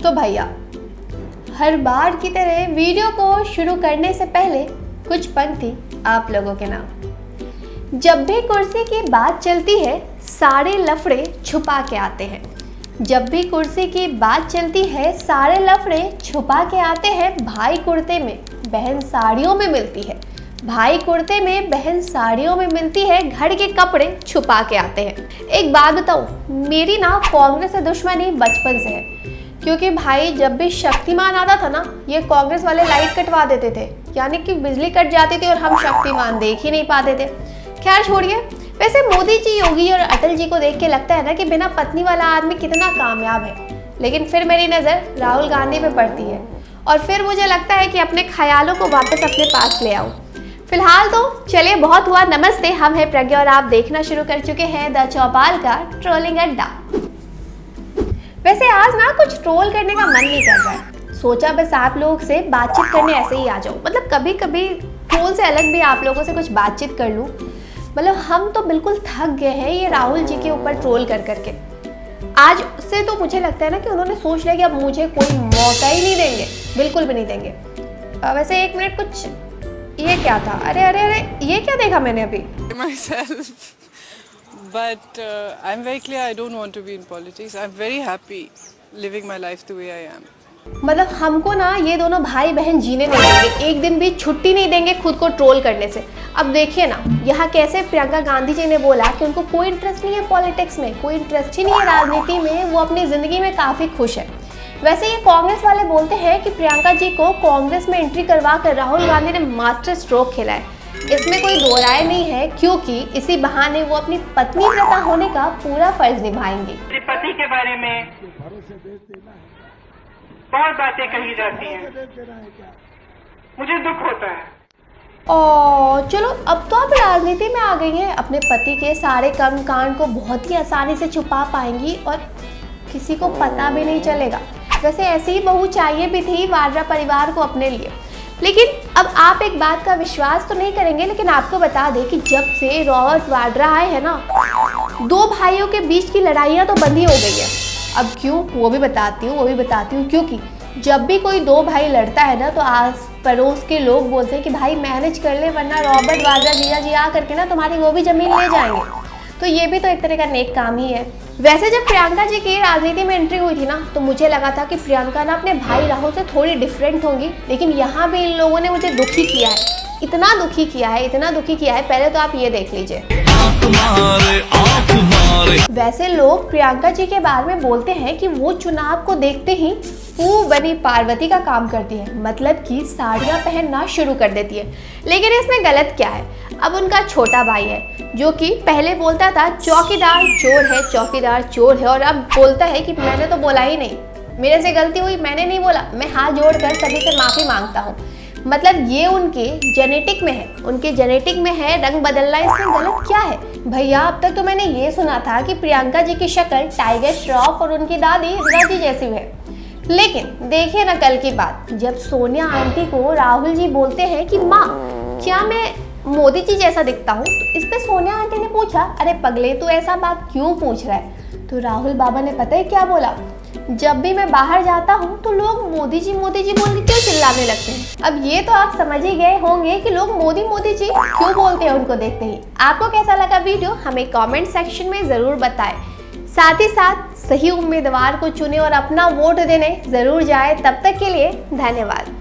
तो भैया हर बार की तरह वीडियो को शुरू करने से पहले कुछ पंक्ति आप लोगों के नाम। जब भी कुर्सी की बात चलती है सारे लफड़े छुपा के आते हैं। जब भी कुर्सी की बात चलती है सारे लफड़े छुपा के आते हैं। भाई कुर्ते में बहन साड़ियों में मिलती है। भाई कुर्ते में बहन साड़ियों में मिलती है। घर के कपड़े छुपा के आते हैं। एक बात बताऊं, मेरी ना कांग्रेस से दुश्मनी बचपन से है। क्योंकि भाई जब भी शक्तिमान आता था ना, ये कांग्रेस वाले लाइट कटवा देते थे, यानी कि बिजली कट जाती थी और हम शक्तिमान देख ही नहीं पाते थे। खैर छोड़िए। वैसे मोदी जी, योगी और अटल जी को देख के लगता है ना कि बिना पत्नी वाला आदमी कितना कामयाब है। लेकिन फिर मेरी नज़र राहुल गांधी पे पड़ती है और फिर मुझे लगता है कि अपने ख्यालों को वापस अपने पास ले आऊँ। फिलहाल तो चलिए, बहुत हुआ। नमस्ते, हम हैं प्रज्ञा और आप देखना शुरू कर चुके हैं द चौपाल का ट्रोलिंग अड्डा। वैसे आज ना कुछ ट्रोल करने का मन नहीं कर रहा है। सोचा बस आप लोग से बातचीत करने ऐसे ही आ जाऊँ। मतलब कभी कभी ट्रोल से अलग भी आप लोगों से कुछ बातचीत कर लूँ। मतलब हम तो बिल्कुल थक गए हैं ये राहुल जी के ऊपर ट्रोल कर करके। आज से तो मुझे लगता है ना कि उन्होंने सोच लिया कि अब मुझे कोई मौका ही नहीं देंगे, बिल्कुल भी नहीं देंगे। वैसे एक मिनट, कुछ ये क्या था? अरे अरे अरे, ये क्या देखा मैंने अभी? But I'm very clear I don't want to be in politics. I'm very happy living my life the way I am. मतलब हमको ना ये दोनों भाई बहन जीने नहीं देंगे, एक दिन भी छुट्टी नहीं देंगे खुद को ट्रोल करने से। अब देखिए ना, यहाँ कैसे प्रियंका गांधी जी ने बोला कि उनको कोई इंटरेस्ट नहीं है पॉलिटिक्स में, कोई इंटरेस्ट ही नहीं है राजनीति में, वो अपनी ज़िंदगी में काफ़ी खुश है। वैसे ये कांग्रेस वाले बोलते हैं कि प्रियंका जी को कांग्रेस में एंट्री करवा कर राहुल गांधी ने मास्टर स्ट्रोक खेला है। इसमें कोई दो राय नहीं है, क्योंकि इसी बहाने वो अपनी पत्नी व्रता होने का पूरा फर्ज निभाएंगे। पति के बारे में बहुत बातें कही जाती हैं, मुझे दुख होता है। और चलो, अब तो आप राजनीति में आ गई हैं, अपने पति के सारे कर्म कांड को बहुत ही आसानी से छुपा पाएंगी और किसी को पता भी नहीं चलेगा। वैसे ऐसी ही बहू चाहिए भी थी वाड्रा परिवार को अपने लिए। लेकिन अब आप एक बात का विश्वास तो नहीं करेंगे, लेकिन आपको बता दें कि जब से रॉबर्ट वाड्रा आए हैं ना, दो भाइयों के बीच की लड़ाइयाँ तो बंद ही हो गई है। अब क्यों, वो भी बताती हूँ। क्योंकि जब भी कोई दो भाई लड़ता है ना, तो आस पड़ोस के लोग बोलते हैं कि भाई मैनेज कर ले, वरना रॉबर्ट वाड्रा जीजा जी आ करके ना तुम्हारी वो भी ज़मीन ले जाएंगे। तो ये भी तो एक तरह का नेक काम ही है। वैसे जब प्रियंका जी की राजनीति में एंट्री हुई थी ना, तो मुझे लगा था कि प्रियंका ना अपने भाई राहुल से थोड़ी डिफरेंट होंगी, लेकिन यहाँ भी इन लोगों ने मुझे दुखी किया है। इतना दुखी किया है। पहले तो आप ये देख लीजिए। वैसे लोग प्रियंका जी के बारे में बोलते हैं कि वो चुनाव को देखते ही खूब बनी पार्वती का काम करती है, मतलब कि साड़ियाँ पहनना शुरू कर देती है। लेकिन इसमें गलत क्या है? अब उनका छोटा भाई है जो कि पहले बोलता था चौकीदार चोर है, और अब बोलता है कि मैंने तो बोला ही नहीं, मेरे से गलती हुई, मैंने नहीं बोला, मैं हाथ जोड़कर सभी से माफ़ी मांगता हूँ। मतलब ये उनके जेनेटिक में है रंग बदलना। इसमें गलत क्या है भैया? अब तक तो मैंने ये सुना था कि प्रियंका जी की शक्ल टाइगर श्रॉफ और उनकी दादी रीना जी जैसी है। लेकिन देखिए ना कल की बात, जब सोनिया आंटी को राहुल जी बोलते हैं कि माँ क्या मैं मोदी जी जैसा दिखता हूँ, तो इस पे सोनिया आंटी ने पूछा, अरे पगले तू ऐसा बात क्यों पूछ रहा है? तो राहुल बाबा ने पता है क्या बोला? जब भी मैं बाहर जाता हूँ तो लोग मोदी जी बोल के क्यों चिल्लाने लगते हैं। अब ये तो आप समझ ही गए होंगे कि लोग मोदी जी क्यों बोलते हैं उनको देखते ही। आपको कैसा लगा वीडियो, हमें कमेंट सेक्शन में ज़रूर बताएं। साथ ही साथ सही उम्मीदवार को चुने और अपना वोट देने ज़रूर जाए। तब तक के लिए धन्यवाद।